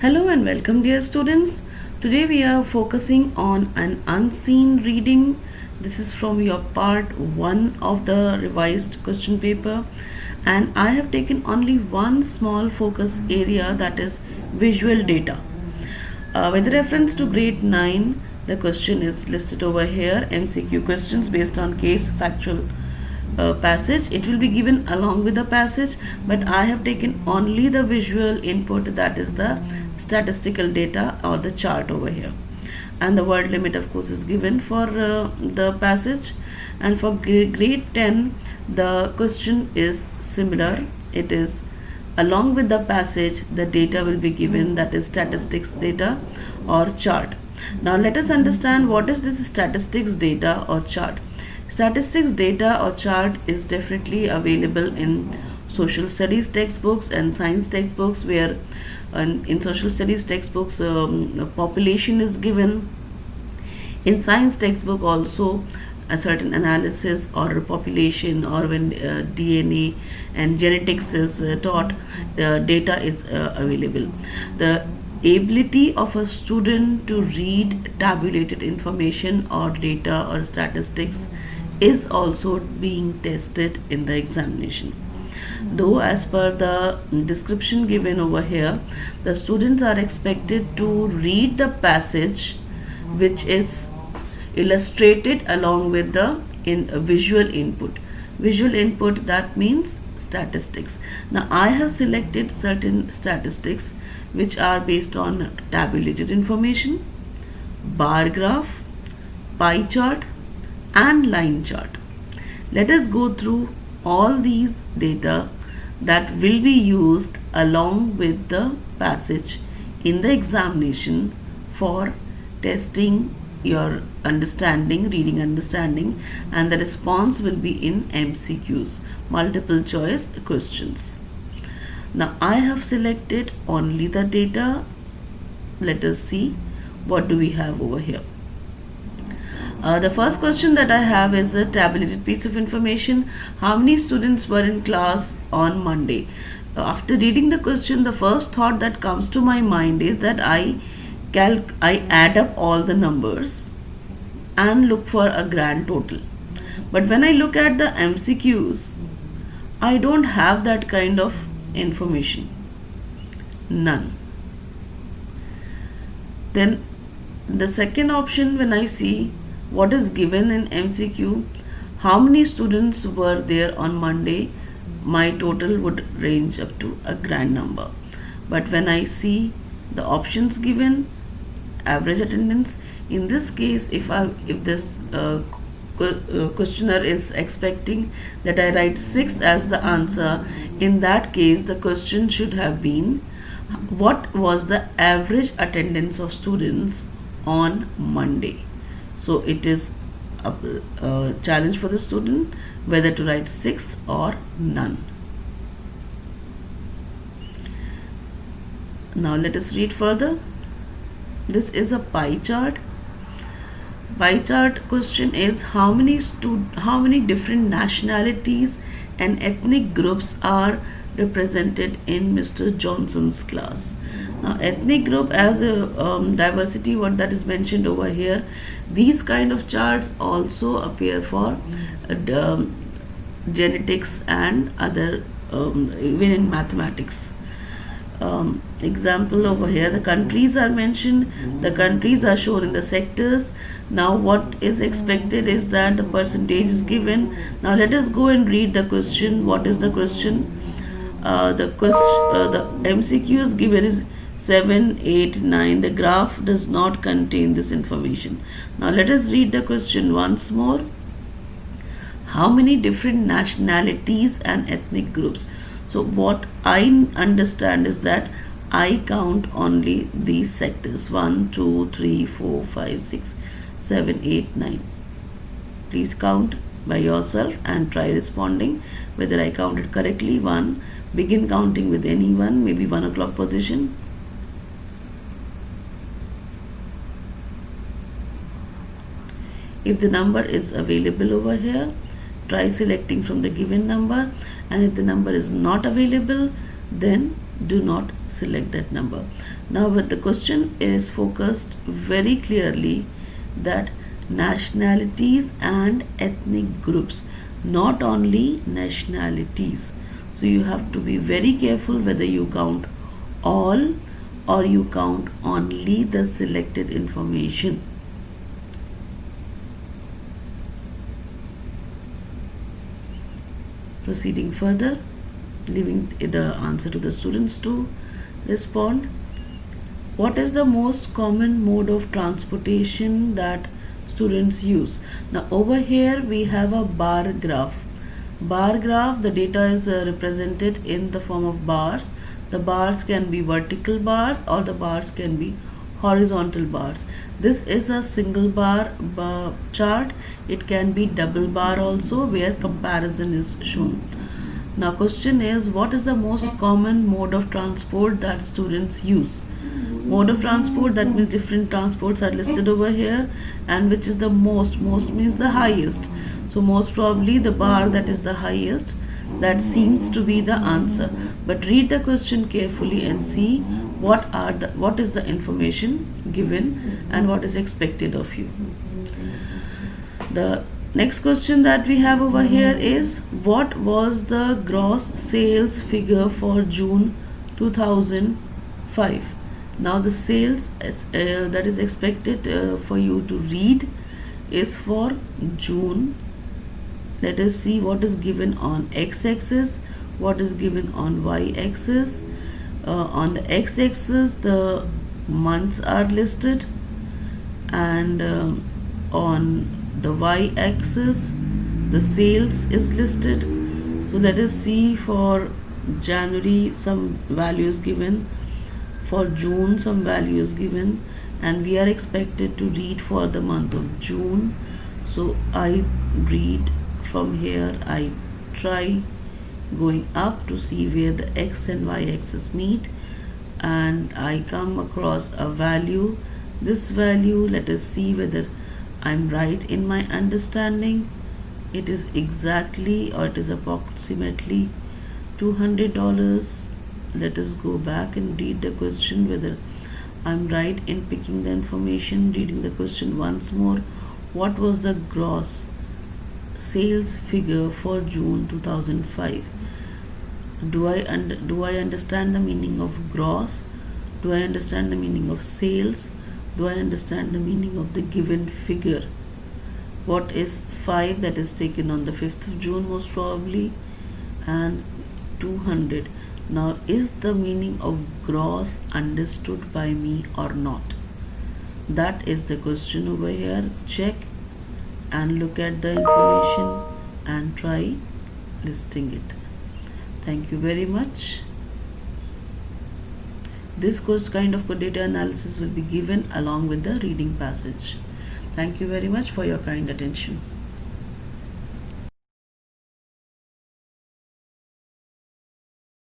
Hello and welcome, dear students. Today we are focusing on an unseen reading. This is from your part 1 of the revised question paper, and I have taken only one small focus area, that is visual data. With reference to grade 9, the question is listed over here, MCQ questions based on case factual passage. It will be given along with the passage, but I have taken only the visual input, that is the statistical data or the chart over here. And the word limit, of course, is given for the passage. And for grade 10, the question is similar. It is along with the passage, the data will be given, that is statistics data or chart. Now let us understand what is this statistics data or chart. Statistics data or chart is definitely available in social studies textbooks and science textbooks, where in social studies textbooks population is given. In science textbook also a certain analysis or population, or when DNA and genetics is taught, data is available. The ability of a student to read tabulated information or data or statistics is also being tested in the examination. Though as per the description given over here, the students are expected to read the passage which is illustrated along with the visual input. Visual input, that means statistics. Now I have selected certain statistics which are based on tabulated information, bar graph, pie chart and line chart. Let us go through all these data that will be used along with the passage in the examination for testing your understanding, reading understanding, and the response will be in MCQs, multiple choice questions. Now I have selected only the data. Let us see what do we have over here. The first question that I have is a tabulated piece of information. How many students were in class on Monday? After reading the question, the first thought that comes to my mind is that I add up all the numbers and look for a grand total. But when I look at the MCQs, I don't have that kind of information. None. Then the second option, when I see what is given in MCQ, how many students were there on Monday, my total would range up to a grand number. But when I see the options given, average attendance, in this case, if this questioner is expecting that I write 6 as the answer, in that case the question should have been, what was the average attendance of students on Monday? So it is a challenge for the student whether to write 6 or none. Now let us read further. This is a pie chart. Pie chart question is how many different nationalities and ethnic groups are represented in Mr. Johnson's class. Now ethnic group as a diversity, what that is mentioned over here. These kind of charts also appear for genetics and other even in mathematics. Example over here, the countries are mentioned, the countries are shown in the sectors. Now what is expected is that the percentage is given. Now let us go and read the question. What is the question? The MCQ is given is 7, 8, 9. The graph does not contain this information. Now let us read the question once more. How many different nationalities and ethnic groups? So what I understand is that I count only these sectors: 1, 2, 3, 4, 5, 6, 7, 8, 9. Please count by yourself and try responding whether I counted correctly. 1. Begin counting with anyone, maybe 1 o'clock position. If the number is available over here, try selecting from the given number, and if the number is not available, then do not select that number. Now but the question is focused very clearly that nationalities and ethnic groups, not only nationalities. So you have to be very careful whether you count all or you count only the selected information. Proceeding further, leaving the answer to the students to respond. What is the most common mode of transportation that students use? Now over here we have a bar graph. Bar graph, the data is represented in the form of bars. The bars can be vertical bars or the bars can be horizontal bars. This is a single bar chart. It can be double bar also, where comparison is shown. Now question is, what is the most common mode of transport that students use? Mode of transport, that means different transports are listed over here, and which is the most means the highest. So most probably the bar that is the highest, that seems to be the answer. But read the question carefully and see what is the information given and what is expected of you. The next question that we have over here is, what was the gross sales figure for June 2005? Now the sales that is expected for you to read is for June. Let us see what is given on x-axis, what is given on y-axis. On the x-axis the months are listed, and on the y-axis the sales is listed. So let us see for January some values given, for June some values given, and we are expected to read for the month of June. So I read from here, I try going up to see where the x and y axis meet, and I come across a value. This value, let us see whether I'm right in my understanding. It is exactly, or it is approximately $200. Let us go back and read the question whether I'm right in picking the information. Reading the question once more. What was the gross sales figure for June 2005? Do I understand the meaning of gross? Do I understand the meaning of sales? Do I understand the meaning of the given figure? What is 5? That is taken on the 5th of June most probably, and 200. Now is the meaning of gross understood by me or not? That is the question over here. Check and look at the information and try listing it. Thank you very much. This kind of data analysis will be given along with the reading passage. Thank you very much for your kind attention.